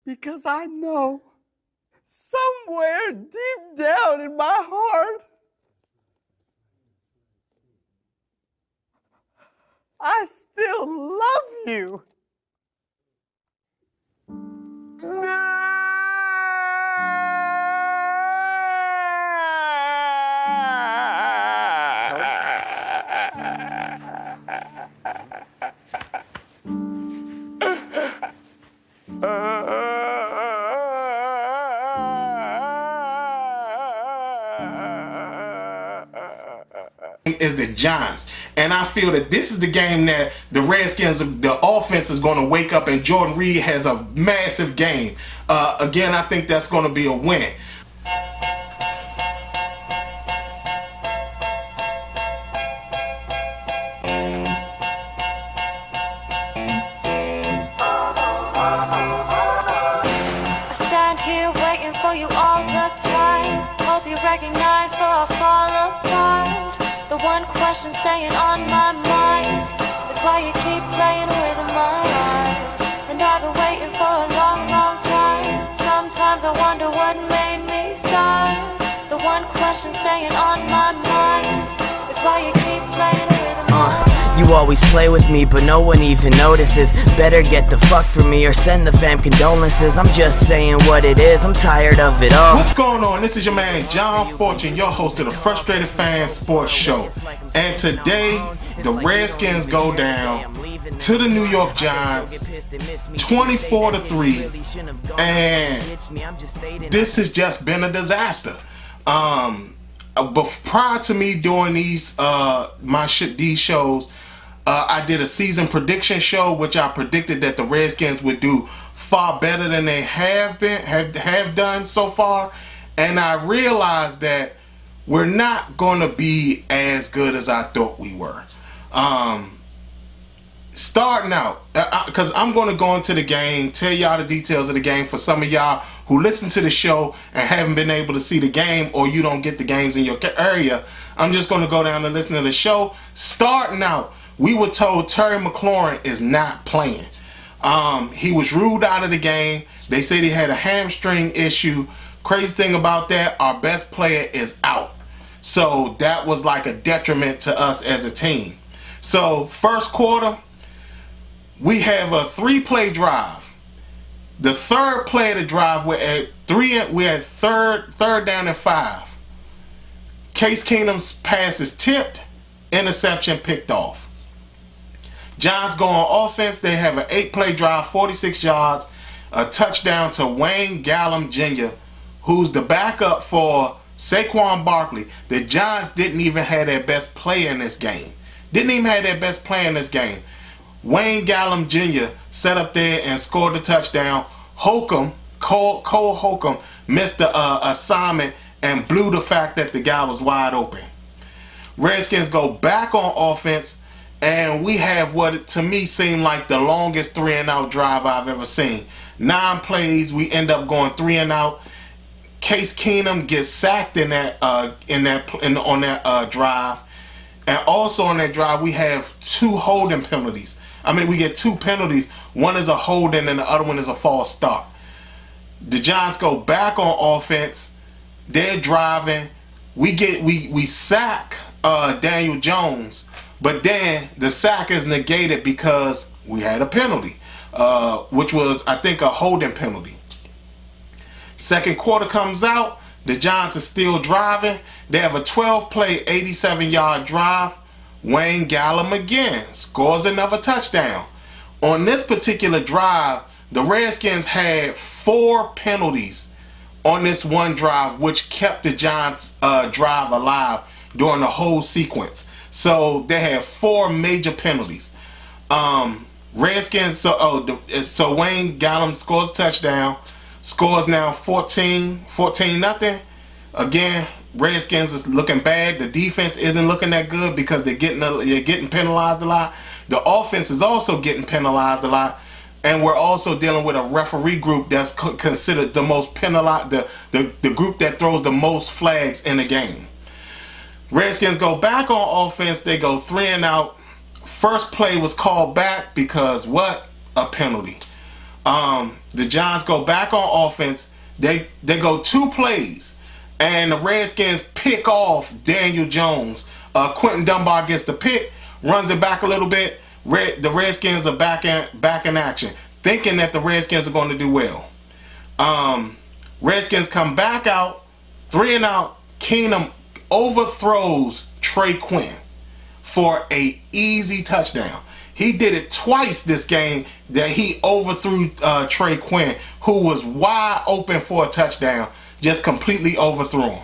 because I know somewhere deep down in my heart, I still love you. Is the Giants, and I feel that this is the game that the Redskins, the offense is going to wake up, and Jordan Reed has a massive game. Again, I think that's going to be a win. I stand here waiting for you all the time. Hope you recognize before I fall apart. The one question staying on my mind is why you keep playing with my heart. And I've been waiting for a long, long time. Sometimes I wonder what made me start. The one question staying on my mind is why you keep playing with my heart. You always play with me, but no one even notices. Better get the fuck from me or send the fam condolences. I'm just saying what it is, I'm tired of it all. What's going on? This is your man John Fortune, your host of the Frustrated Fan Sports Show. And today, the Redskins go down to the New York Giants 24-3. And this has just been a disaster. But prior to me doing these these shows, I did a season prediction show, which I predicted that the Redskins would do far better than they have done so far, and I realized that we're not going to be as good as I thought we were. Starting out, because I'm going to go into the game, tell y'all the details of the game for some of y'all who listen to the show and haven't been able to see the game, or you don't get the games in your area. I'm just going to go down and listen to the show. Starting out, we were told Terry McLaurin is not playing. He was ruled out of the game. They said he had a hamstring issue. Crazy thing about that, our best player is out. So that was like a detriment to us as a team. So first quarter, we have a 3-play drive. The third play of the drive, we had third down and 5. Case Keenum's pass is tipped, interception picked off. Giants go on offense. They have an 8-play drive, 46 yards, a touchdown to Wayne Gallum Jr., who's the backup for Saquon Barkley. The Giants didn't even have their best player in this game. Wayne Gallum Jr. set up there and scored the touchdown. Cole Holcomb missed the assignment and blew the fact that the guy was wide open. Redskins go back on offense, and we have what to me seemed like the longest 3-and-out drive I've ever seen. 9 plays, we end up going 3-and-out. Case Keenum gets sacked on that drive, and also on that drive we have 2 holding penalties. We get 2 penalties. One is a holding and the other one is a false start. The Giants go back on offense. They're driving. We sack Daniel Jones, but then the sack is negated because we had a penalty, which was, I think, a holding penalty. Second quarter comes out. The Giants are still driving. They have a 12-play, 87-yard drive. Wayne Gallum again scores another touchdown. On this particular drive, the Redskins had 4 penalties on this one drive, which kept the Giants' drive alive during the whole sequence. So they had 4 major penalties. Redskins, so Wayne Gallum scores a touchdown, scores now 14-0. Again, Redskins is looking bad. The defense isn't looking that good because they're getting penalized a lot. The offense is also getting penalized a lot, and we're also dealing with a referee group that's considered the most penalized, the group that throws the most flags in the game. Redskins go back on offense. They go 3-and-out. First play was called back because what? A penalty. The Giants go back on offense. They go 2 plays, and the Redskins pick off Daniel Jones. Quentin Dunbar gets the pick, runs it back a little bit. The Redskins are back in action, thinking that the Redskins are going to do well. Redskins come back out, 3 and out. Keenum overthrows Trey Quinn for a easy touchdown. He did it twice this game that he overthrew Trey Quinn, who was wide open for a touchdown, just completely overthrew him.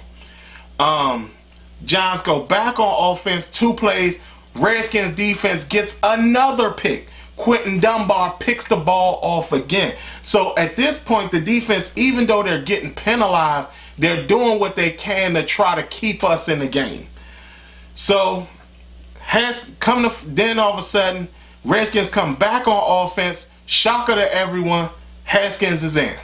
Giants go back on offense, 2 plays. Redskins defense gets another pick. Quentin Dunbar picks the ball off again. So at this point, the defense, even though they're getting penalized, they're doing what they can to try to keep us in the game. So then all of a sudden, Redskins come back on offense. Shocker to everyone, Haskins is in.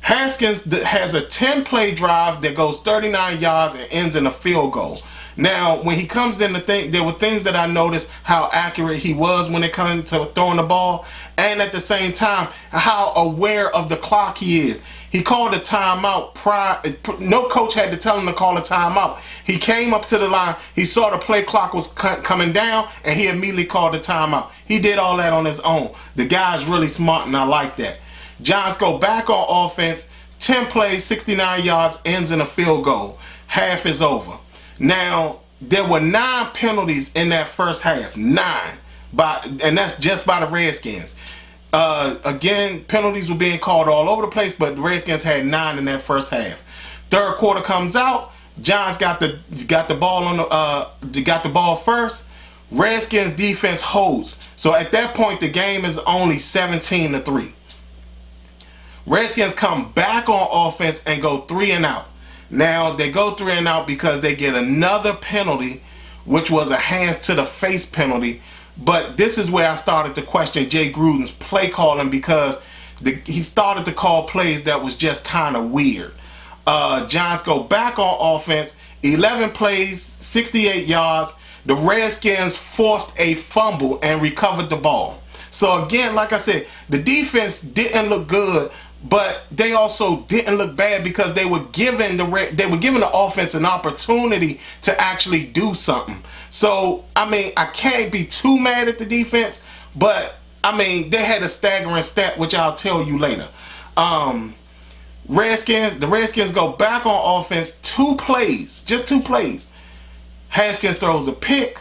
Haskins has a 10-play drive that goes 39 yards and ends in a field goal. Now, when he comes in, there were things that I noticed how accurate he was when it comes to throwing the ball, and at the same time, how aware of the clock he is. He called a timeout prior. No coach had to tell him to call a timeout. He came up to the line. He saw the play clock was coming down, and he immediately called a timeout. He did all that on his own. The guy's really smart, and I like that. Giants go back on offense. 10 plays, 69 yards, ends in a field goal. Half is over. Now, there were 9 penalties in that first half. 9. And that's just by the Redskins. Again, penalties were being called all over the place, but the Redskins had 9 in that first half. Third quarter comes out. Giants got the ball first. Redskins defense holds. So at that point, the game is only 17-3. Redskins come back on offense and go 3 and out. Now, they go 3 and out because they get another penalty, which was a hands to the face penalty. But this is where I started to question Jay Gruden's play calling, because he started to call plays that was just kind of weird. Giants go back on offense, 11 plays, 68 yards. The Redskins forced a fumble and recovered the ball. So again, like I said, the defense didn't look good, but they also didn't look bad because they were giving the offense an opportunity to actually do something. So, I mean, I can't be too mad at the defense, but, I mean, they had a staggering stat, which I'll tell you later. The Redskins go back on offense, 2 plays, just 2 plays. Haskins throws a pick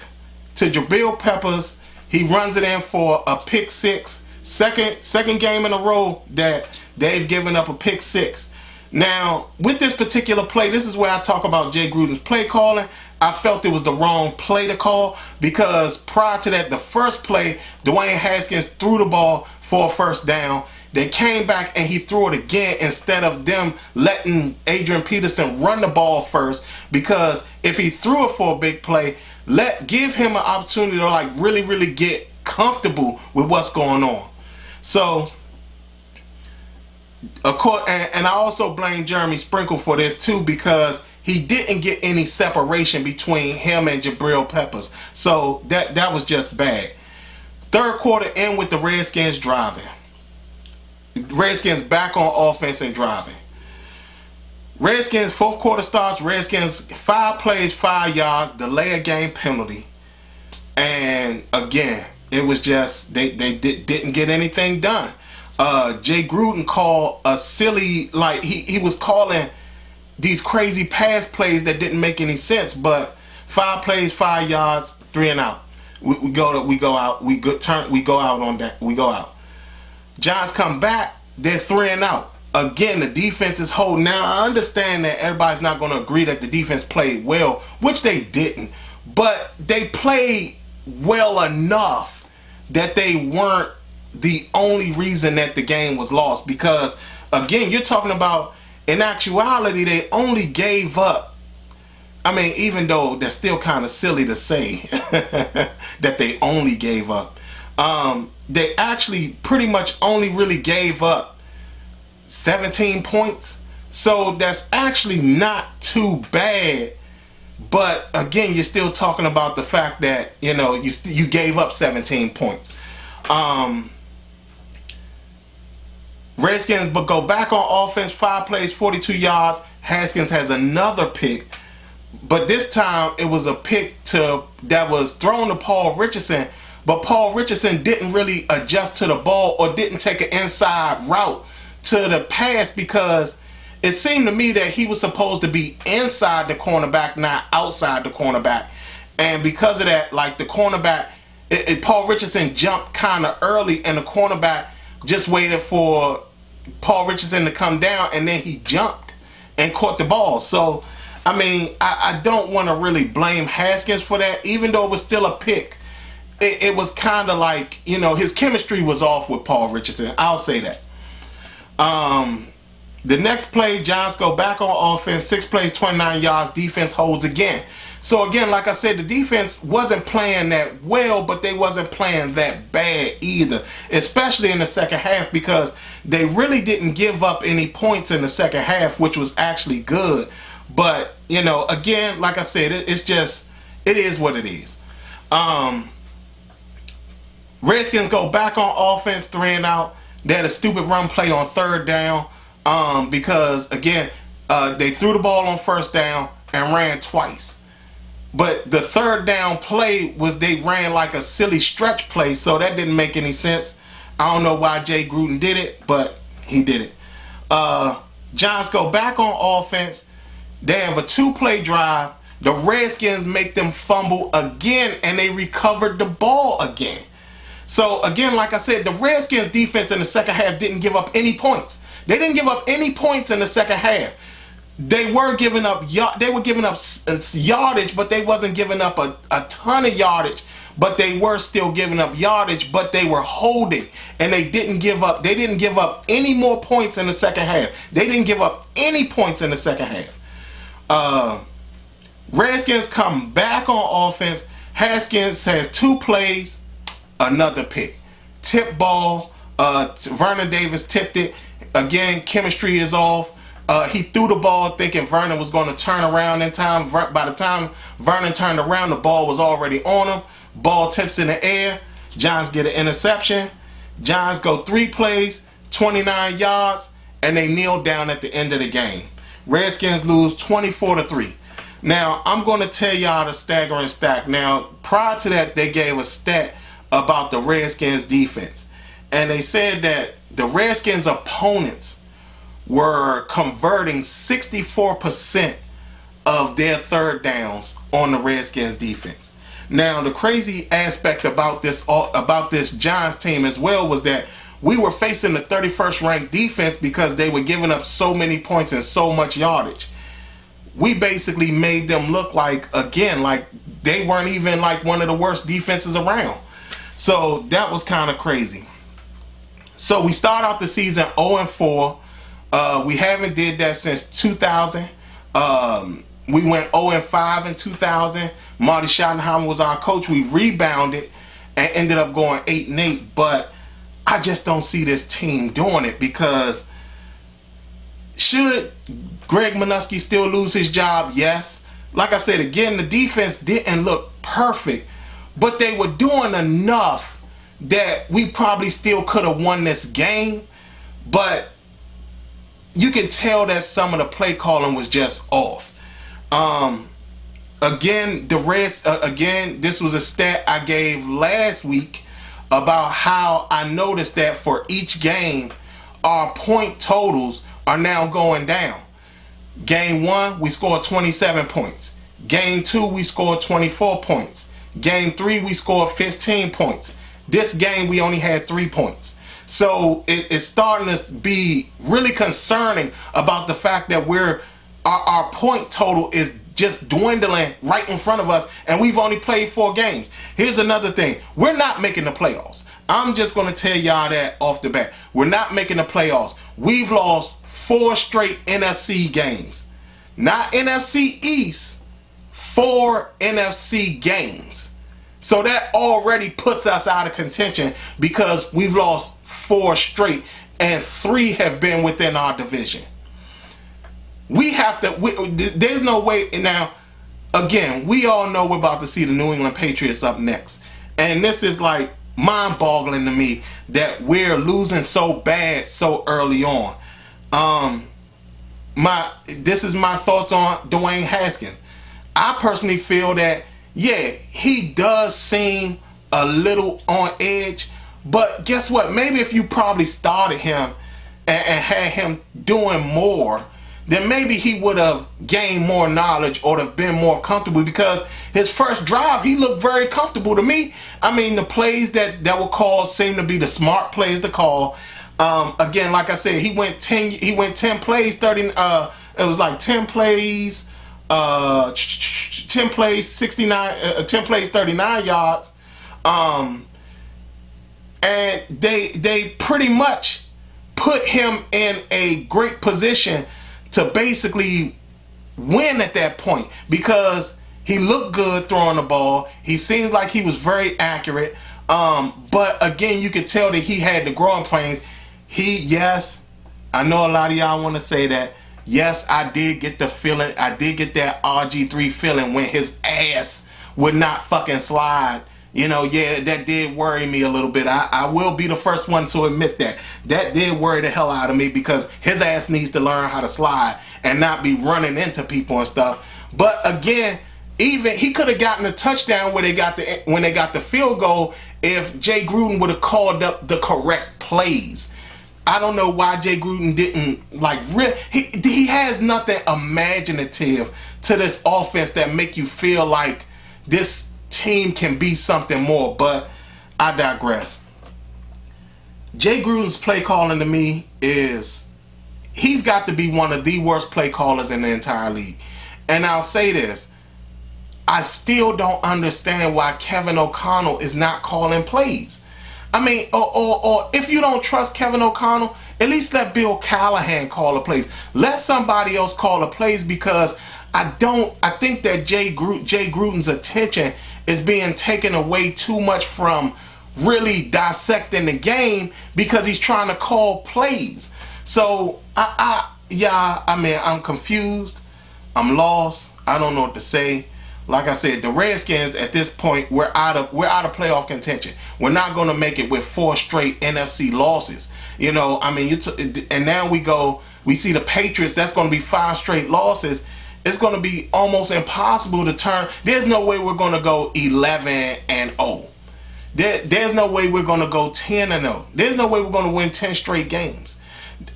to Jabril Peppers. He runs it in for a pick 6. Second game in a row that they've given up a pick 6. Now, with this particular play, this is where I talk about Jay Gruden's play calling. I felt it was the wrong play to call, because prior to that, the first play, Dwayne Haskins threw the ball for a first down. They came back and he threw it again instead of them letting Adrian Peterson run the ball first, because if he threw it for a big play, give him an opportunity to like really get comfortable with what's going on. So, of course, and I also blame Jeremy Sprinkle for this too, because he didn't get any separation between him and Jabril Peppers. So that was just bad. Third quarter in with the Redskins driving. Redskins back on offense and driving. Redskins, fourth quarter starts. Redskins 5 plays, 5 yards, delay a game penalty. And again, it was just they didn't get anything done. Jay Gruden called a silly, like he was calling these crazy pass plays that didn't make any sense. But 5 plays, 5 yards, 3 and out. We go out on that. We go out. Giants come back. They're 3 and out. Again, the defense is holding. Now, I understand that everybody's not going to agree that the defense played well, which they didn't. But they played well enough that they weren't the only reason that the game was lost. Because, again, you're talking about, in actuality, they only gave up. I mean, even though that's still kind of silly to say that they only gave up. They actually pretty much only really gave up 17 points. So that's actually not too bad. But again, you're still talking about the fact that, you gave up 17 points. Redskins but go back on offense, 5 plays, 42 yards. Haskins has another pick, but this time it was a pick that was thrown to Paul Richardson, but Paul Richardson didn't really adjust to the ball or didn't take an inside route to the pass, because it seemed to me that he was supposed to be inside the cornerback, not outside the cornerback. And because of that, like the cornerback, Paul Richardson jumped kind of early, and the cornerback just waited for Paul Richardson to come down, and then he jumped and caught the ball. So, I mean, I don't want to really blame Haskins for that, even though it was still a pick. It was kind of like, you know, his chemistry was off with Paul Richardson. I'll say that. The next play, Giants go back on offense, 6 plays, 29 yards, defense holds again. So again, like I said, the defense wasn't playing that well, but they wasn't playing that bad either, especially in the second half, because they really didn't give up any points in the second half, which was actually good. But, you know, again, like I said, it is what it is. Redskins go back on offense, 3 and out. They had a stupid run play on 3rd down because, again, they threw the ball on 1st down and ran twice. But the 3rd down play was they ran like a silly stretch play, so that didn't make any sense. I don't know why Jay Gruden did it, but he did it. Giants go back on offense. They have a 2-play drive. The Redskins make them fumble again, and they recovered the ball again. So, again, like I said, the Redskins defense in the second half didn't give up any points. They didn't give up any points in the second half. They were giving up yardage, but they wasn't giving up a ton of yardage. But they were still giving up yardage, but they were holding, and they didn't give up. They didn't give up any more points in the second half. They didn't give up any points in the second half. Redskins come back on offense. Haskins has 2 plays, another pick. Tip ball. Vernon Davis tipped it. Again, chemistry is off. He threw the ball thinking Vernon was going to turn around in time. By the time Vernon turned around, the ball was already on him. Ball tips in the air. Giants get an interception. Giants go 3 plays, 29 yards, and they kneel down at the end of the game. Redskins lose 24-3. Now, I'm going to tell y'all the staggering stat. Now, prior to that, they gave a stat about the Redskins defense. And they said that the Redskins opponents were converting 64% of their 3rd downs on the Redskins defense. Now, the crazy aspect about this Giants team as well was that we were facing the 31st ranked defense because they were giving up so many points and so much yardage. We basically made them look like, again, like they weren't even like one of the worst defenses around. So that was kind of crazy. So we start out the season 0-4. We haven't did that since 2000. We went 0-5 in 2000. Marty Schottenheimer was our coach. We rebounded and ended up going 8-8. But I just don't see this team doing it, because should Greg Minuski still lose his job? Yes. Like I said, again, the defense didn't look perfect, but they were doing enough that we probably still could have won this game. But you can tell that some of the play calling was just off. Again, this was a stat I gave last week about how I noticed that for each game, our point totals are now going down. Game 1, we scored 27 points. Game 2, we scored 24 points. Game 3, we scored 15 points. This game, we only had 3 points. So it's starting to be really concerning about the fact that our point total is just dwindling right in front of us, and we've only played 4 games. Here's another thing. We're not making the playoffs. I'm just going to tell y'all that off the bat. We're not making the playoffs. We've lost 4 straight NFC games. Not NFC East, 4 NFC games. So that already puts us out of contention because we've lost 4 straight, and 3 have been within our division. We have to, there's no way. Now, again, we all know we're about to see the New England Patriots up next. And this is like mind-boggling to me that we're losing so bad so early on. This is my thoughts on Dwayne Haskins. I personally feel that, yeah, he does seem a little on edge, but guess what? Maybe if you probably started him and had him doing more, then maybe he would have gained more knowledge or have been more comfortable, because his first drive, he looked very comfortable to me. I mean, the plays that were called seemed to be the smart plays to call. Again, like I said, he went 10 plays, 30, it was like 10 plays, 10 plays, 69, 10 plays, 39 yards. And they pretty much put him in a great position to basically win at that point, because he looked good throwing the ball. He seems like he was very accurate. But again, you could tell that he had the growing pains. Yes, I know a lot of y'all want to say that. Yes, I did get the feeling. I did get that RG3 feeling when his ass would not fucking slide. You know, yeah, that did worry me a little bit. I will be the first one to admit that. That did worry the hell out of me, because his ass needs to learn how to slide and not be running into people and stuff. But again, even he could have gotten a touchdown when they got the field goal if Jay Gruden would have called up the correct plays. I don't know why Jay Gruden didn't he has nothing imaginative to this offense that make you feel like this team can be something more. But I digress. Jay Gruden's play calling to me he's got to be one of the worst play callers in the entire league. And I'll say this, I still don't understand why Kevin O'Connell is not calling plays. I mean, or if you don't trust Kevin O'Connell, at least let Bill Callahan call the plays. Let somebody else call the plays, because I think that Jay Gruden's attention is being taken away too much from really dissecting the game, because he's trying to call plays. So I'm confused. I'm lost. I don't know what to say. Like I said, the Redskins at this point, we're out of playoff contention. We're not going to make it with 4 straight NFC losses. You know, I mean, and now we see the Patriots. That's going to be 5 straight losses. It's going to be almost impossible to turn. There's no way we're going to go 11-0. There's no way we're going to go 10-0. There's no way we're going to win 10 straight games.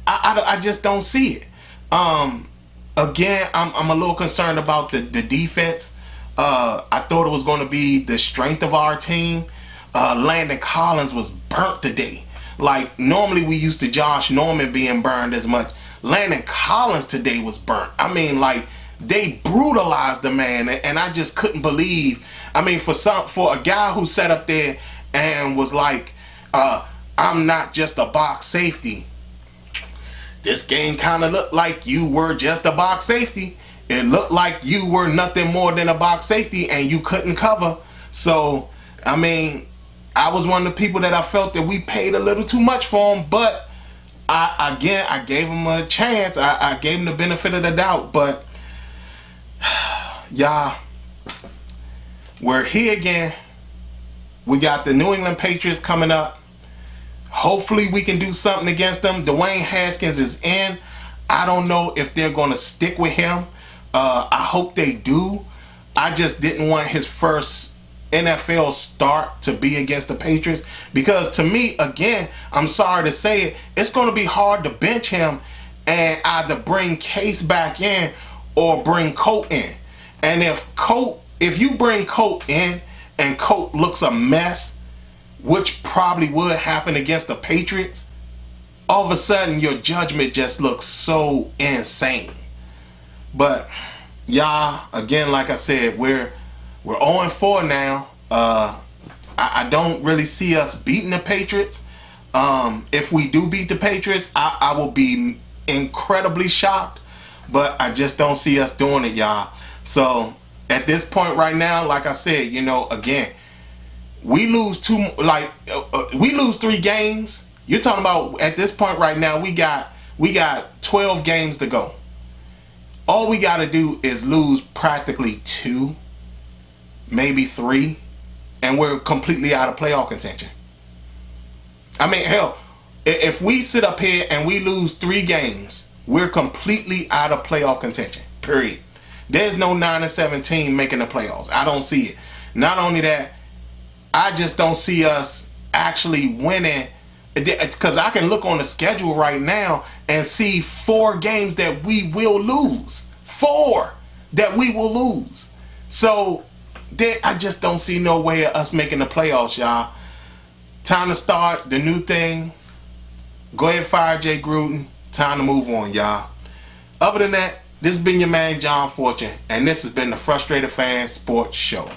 I just don't see it. Again, I'm a little concerned about the defense. I thought it was going to be the strength of our team. Landon Collins was burnt today. Like, normally we used to Josh Norman being burned as much. Landon Collins today was burnt. I mean, like, they brutalized the man, and I just couldn't believe. I mean, for a guy who sat up there and was like, I'm not just a box safety. This game kind of looked like you were just a box safety. It looked like you were nothing more than a box safety, and you couldn't cover. So, I mean, I was one of the people that I felt that we paid a little too much for him. But, I gave him a chance. I gave him the benefit of the doubt. But, y'all, we're here again. We got the New England Patriots coming up. Hopefully we can do something against them. Dwayne Haskins is in. I don't know if they're going to stick with him. I hope they do. I just didn't want his first NFL start to be against the Patriots, because to me, again, I'm sorry to say it, it's going to be hard to bench him and either bring Case back in or bring Colt in. And if you bring Colt in and Colt looks a mess, which probably would happen against the Patriots, all of a sudden your judgment just looks so insane. But y'all, again, like I said, we're 0-4 now. I don't really see us beating the Patriots. If we do beat the Patriots, I will be incredibly shocked. But I just don't see us doing it, y'all. So at this point right now, like I said, you know, again, we lose 3 games. You're talking about, at this point right now, we got 12 games to go. All we got to do is lose practically 2, maybe 3, and we're completely out of playoff contention. I mean, hell, if we sit up here and we lose 3 games, we're completely out of playoff contention. Period. There's no 9-17 making the playoffs. I don't see it. Not only that, I just don't see us actually winning. Because I can look on the schedule right now and see 4 games that we will lose. 4 that we will lose. So I just don't see no way of us making the playoffs, y'all. Time to start the new thing. Go ahead, fire Jay Gruden. Time to move on, y'all. Other than that, this has been your man John Fortune, and this has been the Frustrated Fan Sports Show.